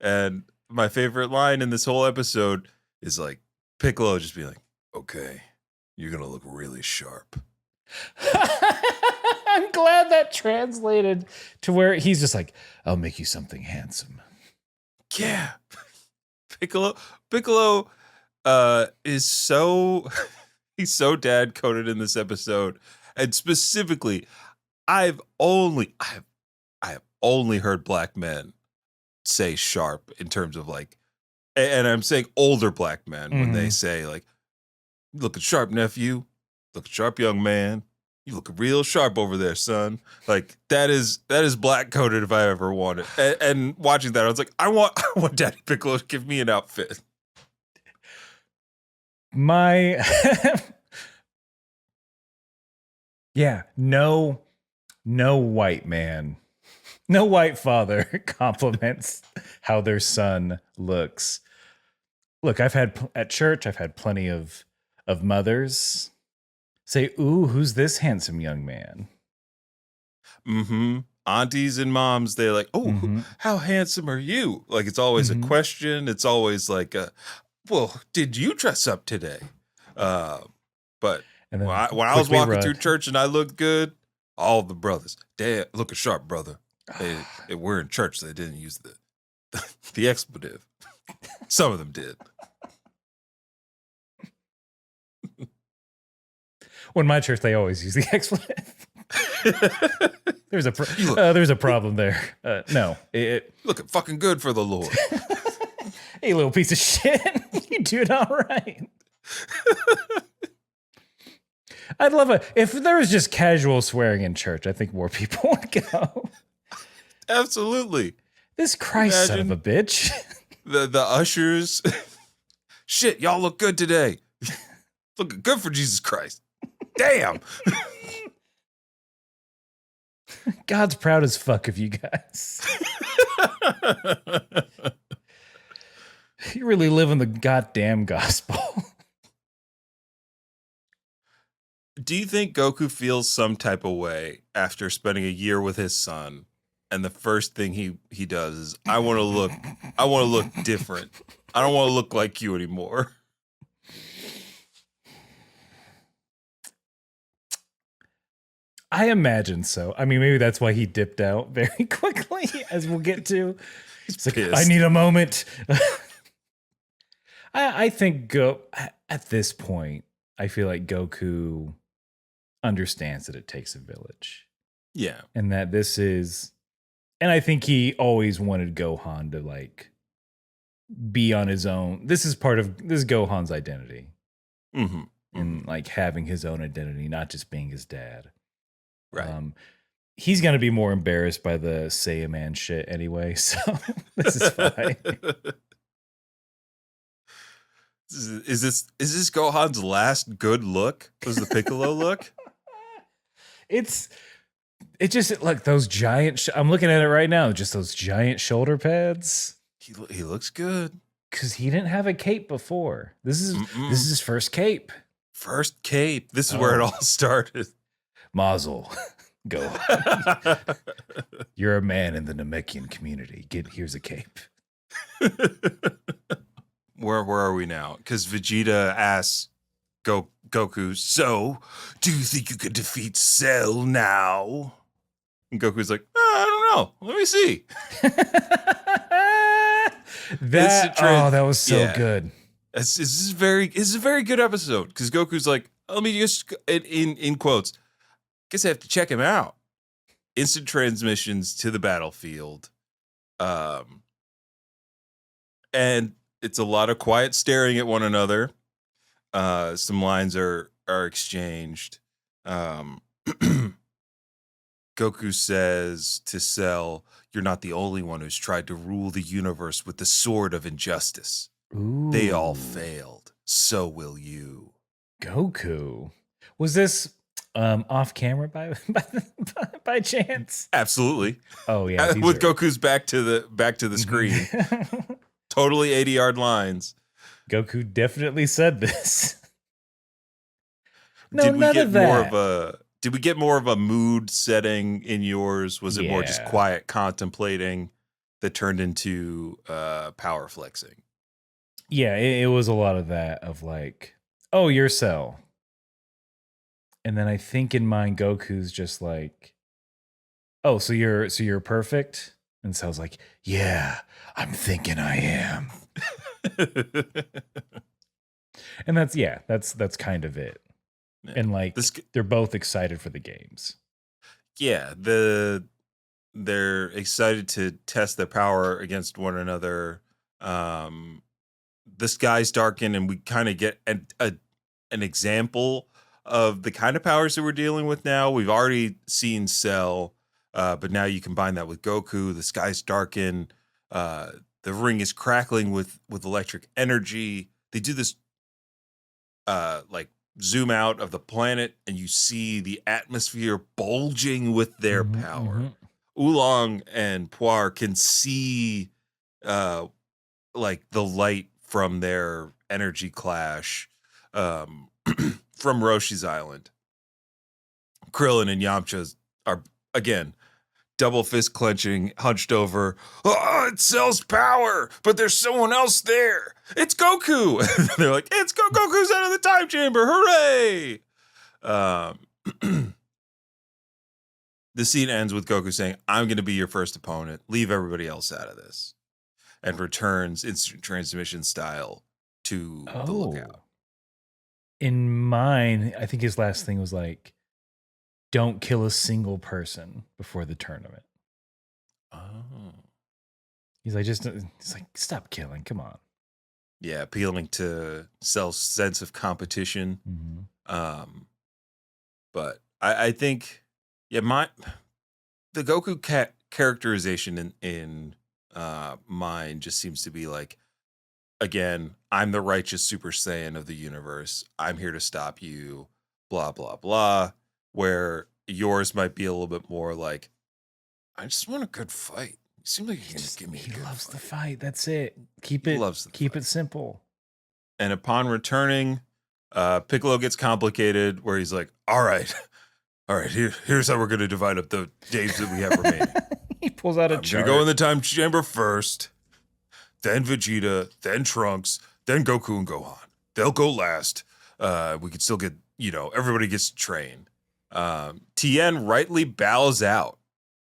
And my favorite line in this whole episode is like Piccolo just being like, "Okay, you're gonna look really sharp." I'm glad that translated to where he's just like, I'll make you something handsome. Yeah. Piccolo is so he's so dad coded in this episode. And specifically, I have only heard black men say sharp in terms of like, and I'm saying older black men when they say like, looking sharp, nephew, looking sharp, young man. You look real sharp over there, son. Like that is black coded if I ever want it. And watching that, I was like, I want Daddy Piccolo to give me an outfit. Yeah, no white man, no white father compliments how their son looks. Look, at church, I've had plenty of mothers say, "Ooh, who's this handsome young man?" Mm-hmm. Aunties and moms, they're like, "Oh, how handsome are you?" Like it's always a question. It's always like, "Well, did you dress up today?" But when I was walking through church and I looked good, all the brothers, "Dad, looking sharp, brother." They were in church. So they didn't use the expletive. Some of them did. When my church, they always use the expletive. There's a problem there. No, looking fucking good for the Lord. Hey, little piece of shit, you doing all right? I'd love it if there was just casual swearing in church. I think more people would go. Absolutely. This Christ son of a bitch. The ushers. Shit, y'all look good today. Looking good for Jesus Christ. Damn. God's proud as fuck of you guys. You really live in the goddamn gospel. Do you think Goku feels some type of way after spending a year with his son, and the first thing he does is, I want to look different. I don't want to look like you anymore. I imagine so. I mean, maybe that's why he dipped out very quickly, as we'll get to. It's like, I need a moment. I think at this point, I feel like Goku understands that it takes a village. Yeah. And that and I think he always wanted Gohan to like be on his own. This is Gohan's identity. Mm-hmm. And like having his own identity, not just being his dad. Right. He's going to be more embarrassed by the Saiyaman shit anyway, so this is fine. Is this Gohan's last good look? Was the Piccolo look? It just like those giant. I'm looking at it right now. Just those giant shoulder pads. He looks good because he didn't have a cape before. This is his first cape. First cape. This is where it all started. Mazel, go. You're a man in the Namekian community. Here's a cape. Where are we now? Because Vegeta asks Goku, "So, do you think you could defeat Cell now?" And Goku's like, "I don't know. Let me see." That was so good. This is a very good episode because Goku's like, let me just in quotes. Guess I have to check him out. Instant transmissions to the battlefield. And it's a lot of quiet staring at one another. Some lines are exchanged. Goku says to Cell, "You're not the only one who's tried to rule the universe with the sword of injustice. Ooh. They all failed. So will you." Goku. Was this off camera by chance? Absolutely. Oh yeah, with Goku's back to the screen. Totally 80-yard lines. Goku definitely said this. Did we get more of a mood setting in yours? Was it more just quiet contemplating? that turned into power flexing. Yeah, it was a lot of that of like, oh, you're Cell. And then I think in mine, Goku's just like, oh, so you're perfect? And Cell's like, yeah, I'm thinking I am. And that's kind of it. Yeah. And like they're both excited for the games. Yeah, they're excited to test their power against one another. The skies darken, and we kind of get an example of the kind of powers that we're dealing with now. We've already seen Cell, but now you combine that with Goku. The skies darken. The ring is crackling with electric energy. They do this like zoom out of the planet, and you see the atmosphere bulging with their power. Oolong and Puar can see like the light from their energy clash from Roshi's Island. Krillin and Yamcha are, again, double fist clenching, hunched over. Oh, it sells power, but there's someone else there. It's Goku. They're like, it's Goku's out of the time chamber. Hooray! The scene ends with Goku saying, I'm going to be your first opponent. Leave everybody else out of this. And returns instant transmission style to the lookout. In mine, I think his last thing was like, don't kill a single person before the tournament. Oh. He's like, stop killing. Come on. Yeah, appealing to Cell's sense of competition. But I think, yeah, the Goku characterization in mine just seems to be like, again, I'm the righteous Super Saiyan of the universe. I'm here to stop you, blah, blah, blah. Where yours might be a little bit more like, I just want a good fight. You seem like you're going to give me a good fight. He loves the fight. That's it. Keep it simple. And upon returning, Piccolo gets complicated where he's like, all right, here's how we're going to divide up the days that we have remaining. He pulls out a chart. I'm going to go in the time chamber first, then Vegeta, then Trunks, then Goku and Gohan. They'll go last. We could still get, everybody gets to train. Tien rightly bows out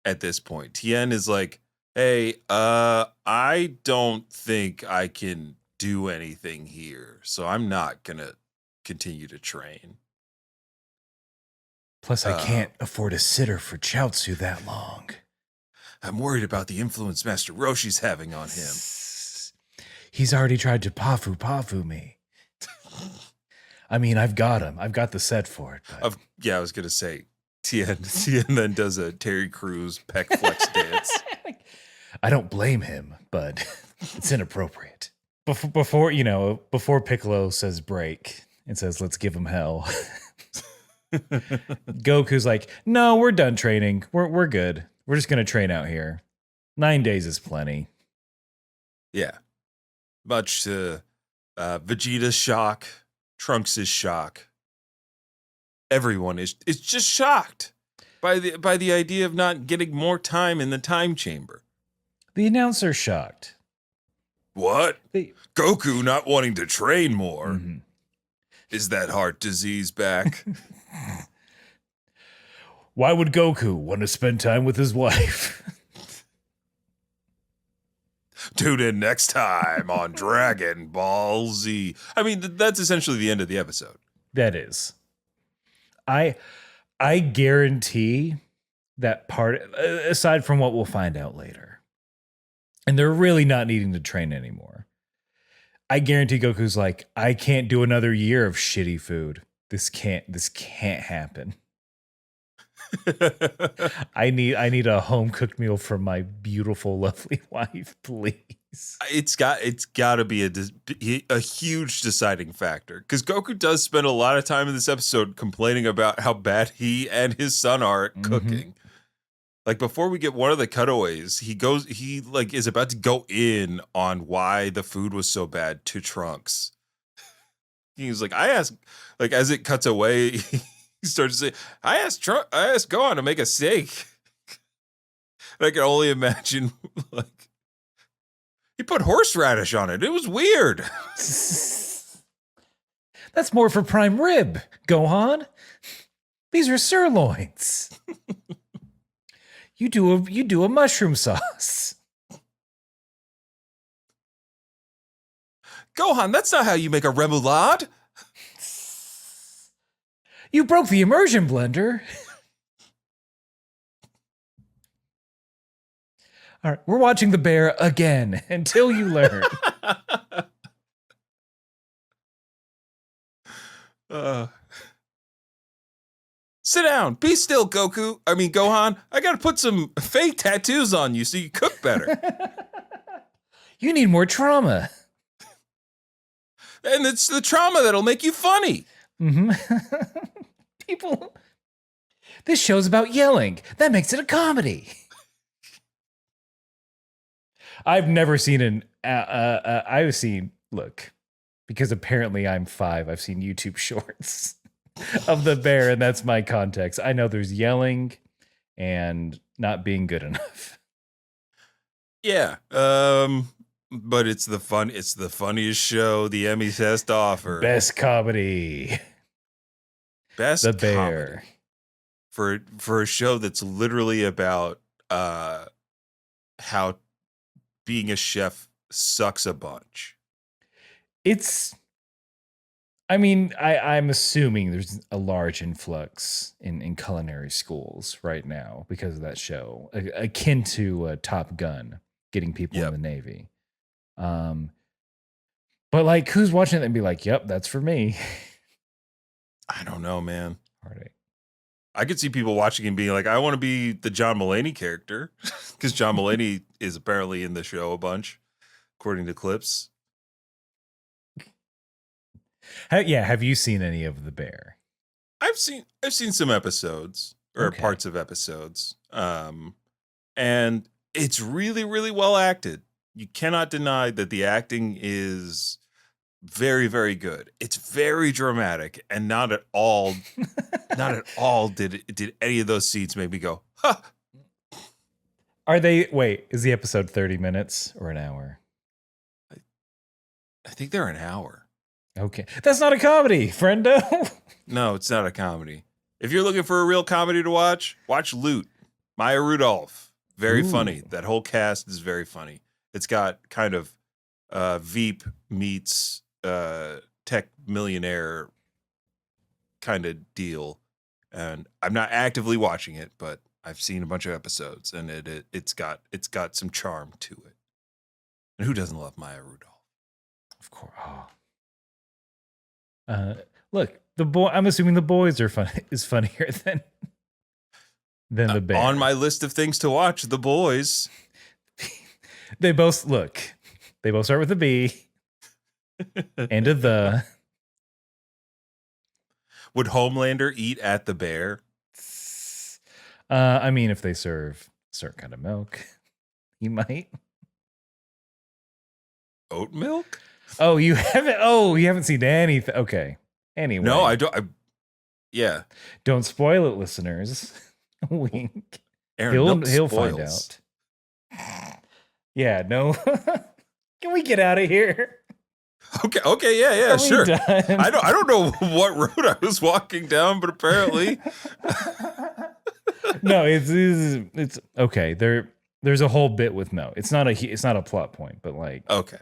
at this point. Tien is like, hey, I don't think I can do anything here, so I'm not going to continue to train. Plus, I can't afford a sitter for Chaozu that long. I'm worried about the influence Master Roshi's having on him. He's already tried to pafu me. I mean, I've got him. I've got the set for it. But... I was going to say, Tien then does a Terry Crews pec flex dance. I don't blame him, but it's inappropriate. Before Piccolo says break and says, let's give him hell. Goku's like, no, we're done training. We're good. We're just going to train out here. 9 days is plenty. Yeah. Much to Vegeta's shock, Trunks' shock. Everyone is just shocked by the idea of not getting more time in the time chamber. The announcer's shocked. What? Goku not wanting to train more. Mm-hmm. Is that heart disease back? Why would Goku want to spend time with his wife? Tune in next time on Dragon Ball Z. I mean, that's essentially the end of the episode. That is. I guarantee that part, aside from what we'll find out later, and they're really not needing to train anymore. I guarantee Goku's like, I can't do another year of shitty food. This can't happen. I need a home cooked meal from my beautiful, lovely wife, please. It's got to be a huge deciding factor, because Goku does spend a lot of time in this episode complaining about how bad he and his son are at cooking. Like, before we get one of the cutaways, he is about to go in on why the food was so bad to Trunks. He's like, I asked, like, as it cuts away, he starts to say, I asked Gohan to make a steak. And I can only imagine, like, He put horseradish on it. It was weird. That's more for prime rib, Gohan. These are sirloins. You do a mushroom sauce. Gohan, that's not how you make a remoulade. You broke the immersion blender. All right, we're watching The Bear again until you learn. Sit down. Be still, Gohan. I gotta put some fake tattoos on you so you cook better. You need more trauma. And it's the trauma that'll make you funny. Mm-hmm. People, this show's about yelling. That makes it a comedy. I've never seen look, because apparently I'm 5, I've seen YouTube shorts of The Bear, and that's my context. I know there's yelling and not being good enough. Yeah. But it's the funniest show the Emmys has to offer. Best comedy. Best The Bear. Comedy. For a show that's literally about how being a chef sucks a bunch. I'm assuming there's a large influx in culinary schools right now because of that show, akin to Top Gun, getting people in the Navy. But like, who's watching it and be like, yep, that's for me? I don't know, man. Heartache. I could see people watching and being like, I want to be the John Mulaney character because John Mulaney is apparently in the show a bunch, according to clips. Have you seen any of The Bear? I've seen some episodes or parts of episodes. And it's really, really well acted. You cannot deny that the acting is very, very good. It's very dramatic, and not at all did any of those scenes make me go, huh. Is the episode 30 minutes or an hour? I think they're an hour. Okay. That's not a comedy, friendo. No, it's not a comedy. If you're looking for a real comedy to watch Loot. Maya Rudolph. Very funny. That whole cast is very funny. It's got kind of Veep meets tech millionaire kind of deal. And I'm not actively watching it, but I've seen a bunch of episodes, and it's got some charm to it. And who doesn't love Maya Rudolph? Of course. Oh. Look, I'm assuming The Boys is funnier than The Bear. On my list of things to watch, The Boys. They both start with a B and a the. Would Homelander eat at the Bear? If they serve a certain kind of milk, he might. Oat milk? Oh, you haven't seen anything. Okay. Anyway. No, I don't. Yeah. Don't spoil it, listeners. Wink. Aaron, he'll find out. Yeah, no. Can we get out of here? Okay, yeah, sure. Done? I don't know what road I was walking down, but apparently. No, it's okay. There's a whole bit with milk. It's not a plot point, but like, okay,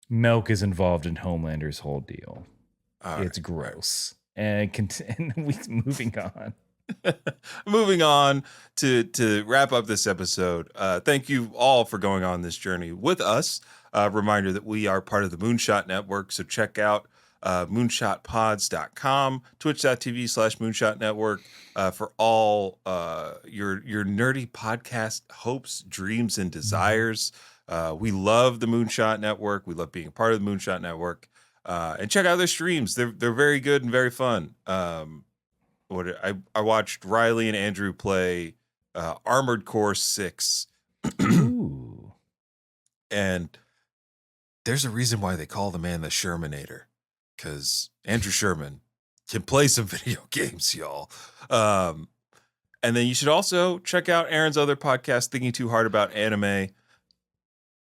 milk is involved in Homelander's whole deal. It's right, gross. And moving on. Moving on to wrap up this episode. Thank you all for going on this journey with us. Reminder that we are part of the Moonshot Network, so check out moonshotpods.com, twitch.tv/Moonshot Network for all your nerdy podcast hopes, dreams, and desires. We love the Moonshot Network. We love being a part of the Moonshot Network. And check out their streams. They're very good and very fun. I watched Riley and Andrew play Armored Core 6. Ooh. And there's a reason why they call the man the Shermanator, because Andrew Sherman can play some video games, y'all. And then you should also check out Aaron's other podcast, Thinking Too Hard About Anime.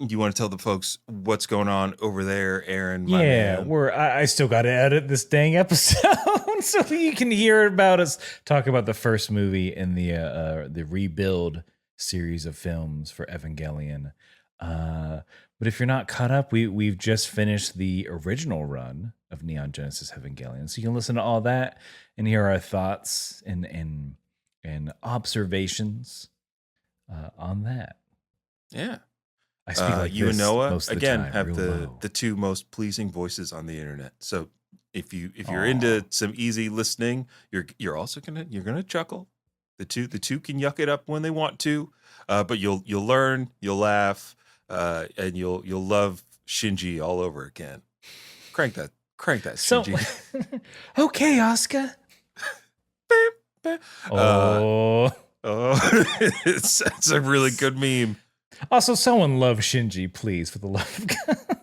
you want to tell the folks what's going on over there, Aaron? My Yeah, man? I still got to edit this dang episode so you can hear about us talk about the first movie in the rebuild series of films for Evangelion. But if you're not caught up, we've just finished the original run of Neon Genesis Evangelion, so you can listen to all that and hear our thoughts and observations on that. Yeah. I speak like you this and Noah most of the again time, have real low. the two most pleasing voices on the internet. So if you're Aw. into some easy listening, you're also gonna chuckle. The two can yuck it up when they want to, but you'll learn, you'll laugh, and you'll love Shinji all over again. Crank that So, Shinji. okay, Oscar. Uh, Oh. it's a really good meme. Also, someone love Shinji, please, for the love of God. Oh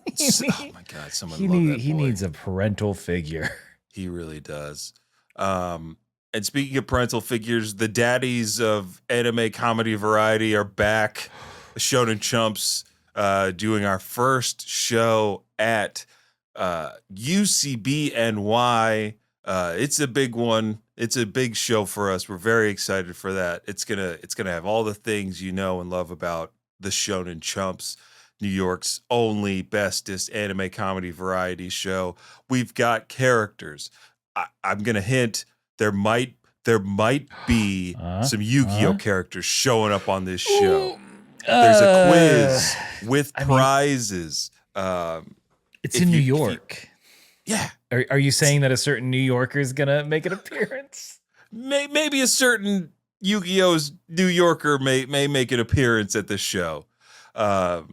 my god, someone love that boy. He needs a parental figure. He really does. And speaking of parental figures, the daddies of anime comedy variety are back. Shonen Chumps doing our first show at UCBNY. It's a big one. It's a big show for us. We're very excited for that. It's gonna have all the things you know and love about the Shonen Chumps, New York's only bestest anime comedy variety show. We've got characters. I'm gonna hint there might be some Yu-Gi-Oh characters showing up on this show. There's a quiz with prizes. It's in New York. Yeah. Are you saying that a certain New Yorker is gonna make an appearance? Maybe a certain Yu-Gi-Oh's New Yorker may make an appearance at this show. I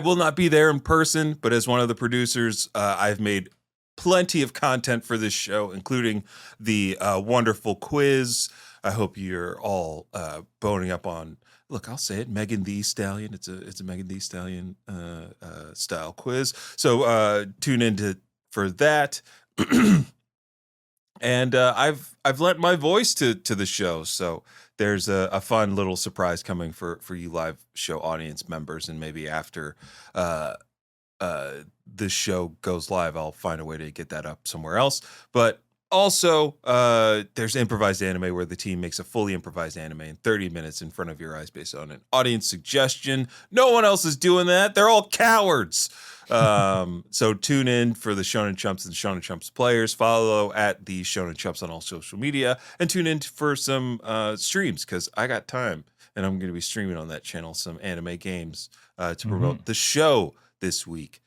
will not be there in person, but as one of the producers, I've made plenty of content for this show, including the wonderful quiz. I hope you're all boning up on. Look, I'll say it, Megan Thee Stallion. It's a Megan Thee Stallion style quiz. So tune in for that. And I've lent my voice to the show, so there's a fun little surprise coming for you live show audience members, and maybe after this show goes live, I'll find a way to get that up somewhere else. But also, there's improvised anime where the team makes a fully improvised anime in 30 minutes in front of your eyes based on an audience suggestion. No one else is doing that. They're all cowards. So tune in for the Shonen Chumps and Shonen Chumps players. Follow at the Shonen Chumps on all social media, and tune in for some streams because I got time, and I'm going to be streaming on that channel some anime games to promote the show this week.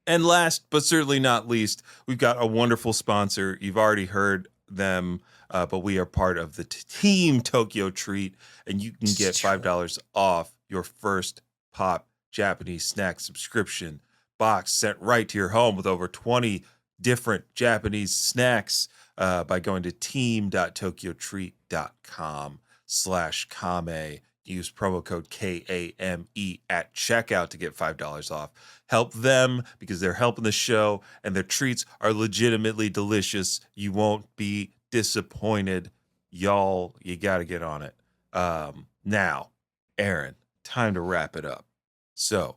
And last but certainly not least, we've got a wonderful sponsor. You've already heard them, but we are part of the Team Tokyo Treat, and you can get $5 off your first Pop Japanese snack subscription box sent right to your home with over 20 different Japanese snacks by going to team.tokyotreat.com/Kame. Use promo code KAME at checkout to get $5 off. Help them because they're helping the show, and their treats are legitimately delicious. You won't be disappointed. Y'all, you got to get on it. Now, Aaron, time to wrap it up. So,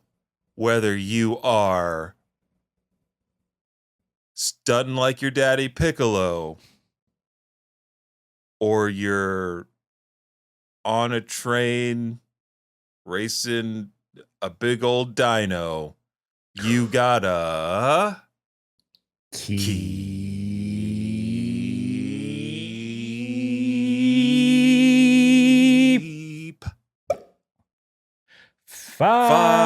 whether you are stunting like your daddy Piccolo, or you're on a train racing a big old dino, you gotta keep fighting.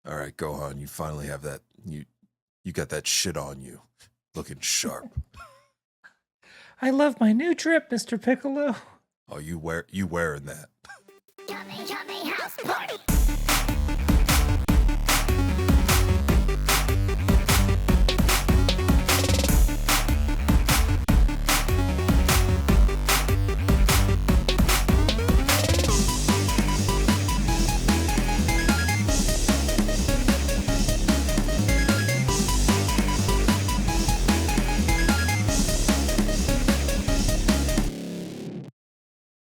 All right, Gohan, you finally have that. You got that shit on you, looking sharp. I love my new drip, Mr. Piccolo. Oh, you wearing that? Yummy, yummy house party.